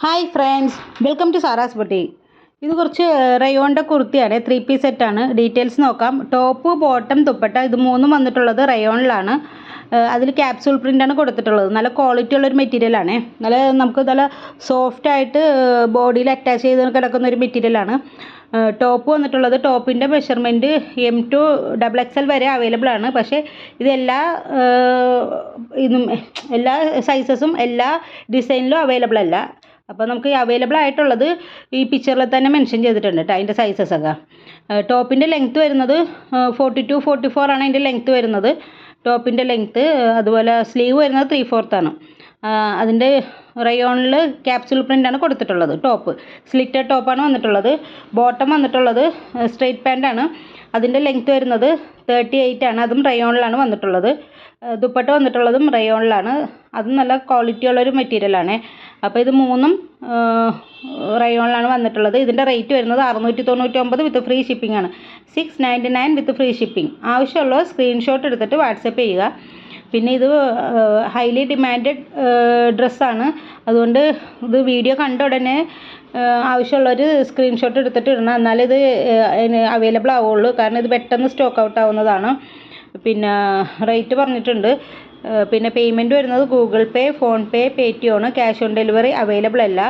Hi friends, welcome to Sara's boutique. ഇത് കുറച്ച് റയോണിൻ്റെ കുർത്തിയാണ്, 3 പീസ് സെറ്റാണ്. ഡീറ്റെയിൽസ് നോക്കാം. ടോപ്പ്, ബോട്ടം, ദുപ്പട്ട ഇത് മൂന്നും വന്നിട്ടുള്ളത് റയോണിലാണ്. അതിൽ ക്യാപ്സൂൾ പ്രിൻ്റാണ് കൊടുത്തിട്ടുള്ളത്. നല്ല ക്വാളിറ്റി ഉള്ളൊരു മെറ്റീരിയലാണ്. നമുക്ക് നല്ല സോഫ്റ്റായിട്ട് ബോഡിയിൽ അറ്റാച്ച് ചെയ്ത് കിടക്കുന്ന ഒരു മെറ്റീരിയലാണ്. ടോപ്പ് വന്നിട്ടുള്ളത്, ടോപ്പിൻ്റെ മെഷർമെൻറ്റ് M to XXL വരെ അവൈലബിൾ ആണ്. പക്ഷേ ഇതെല്ലാ എല്ലാ സൈസസും എല്ലാ ഡിസൈനിലും അവൈലബിൾ അല്ല. അപ്പോൾ നമുക്ക് അവൈലബിൾ ആയിട്ടുള്ളത് ഈ പിക്ചറിൽ തന്നെ മെൻഷൻ ചെയ്തിട്ടുണ്ട് കേട്ടോ, അതിൻ്റെ സൈസസൊക്കെ. ടോപ്പിൻ്റെ ലെങ്ത്ത് വരുന്നത് 42-44 ആണ് അതിൻ്റെ ലെങ്ത്ത് വരുന്നത്, ടോപ്പിൻ്റെ ലെങ്ത്ത്. അതുപോലെ സ്ലീവ് വരുന്നത് 3/4 ആണ്. അതിൻ്റെ റയോണിൽ ക്യാപ്സൂൾ പ്രിൻ്റാണ് കൊടുത്തിട്ടുള്ളത്. ടോപ്പ് സ്ലിറ്റഡ് ടോപ്പാണ് വന്നിട്ടുള്ളത്. ബോട്ടം വന്നിട്ടുള്ളത് സ്ട്രെയിറ്റ് പാൻ്റാണ്. അതിൻ്റെ ലെങ്ത്ത് വരുന്നത് 38 ആണ്. അതും റയോണിലാണ് വന്നിട്ടുള്ളത്. ദുപ്പട്ട വന്നിട്ടുള്ളതും റയോണിലാണ്. അതും നല്ല ക്വാളിറ്റി ഉള്ളൊരു മെറ്റീരിയലാണ്. അപ്പോൾ ഇത് മൂന്നും റയോണിലാണ് വന്നിട്ടുള്ളത്. ഇതിൻ്റെ റേറ്റ് വരുന്നത് 699 വിത്ത് ഫ്രീ ഷിപ്പിംഗ് ആണ്. 699 വിത്ത് ഫ്രീ ഷിപ്പിംഗ്. ആവശ്യമുള്ള സ്ക്രീൻഷോട്ട് എടുത്തിട്ട് വാട്സപ്പ് ചെയ്യുക. പിന്നെ ഇത് ഹൈലി ഡിമാൻഡഡ് ഡ്രസ്സാണ്. അതുകൊണ്ട് ഇത് വീഡിയോ കണ്ട ഉടനെ ആവശ്യമുള്ളൊരു സ്ക്രീൻഷോട്ട് എടുത്തിട്ട് ഇടണം, എന്നാലേ ഇത് അവൈലബിൾ ആവുള്ളൂ. കാരണം ഇത് പെട്ടെന്ന് സ്റ്റോക്ക് ഔട്ട് ആവുന്നതാണ്. പിന്നെ റേറ്റ് പറഞ്ഞിട്ടുണ്ട്. പിന്നെ പേയ്മെൻറ്റ് വരുന്നത് Google pay, phone pay, Paytm, cash on delivery available അല്ല.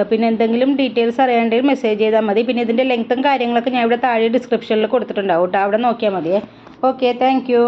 പിന്നെ എന്തെങ്കിലും ഡീറ്റെയിൽസ് അറിയാണ്ടെങ്കിൽ മെസ്സേജ് ചെയ്താൽ മതി. പിന്നെ ഇതിൻ്റെ ലെങ്ത്തും കാര്യങ്ങളൊക്കെ ഞാൻ ഇവിടെ താഴെ ഡിസ്ക്രിപ്ഷനിൽ കൊടുത്തിട്ടുണ്ടാവും കേട്ടോ, അവിടെ നോക്കിയാൽ മതിയേ. Okay, thank you.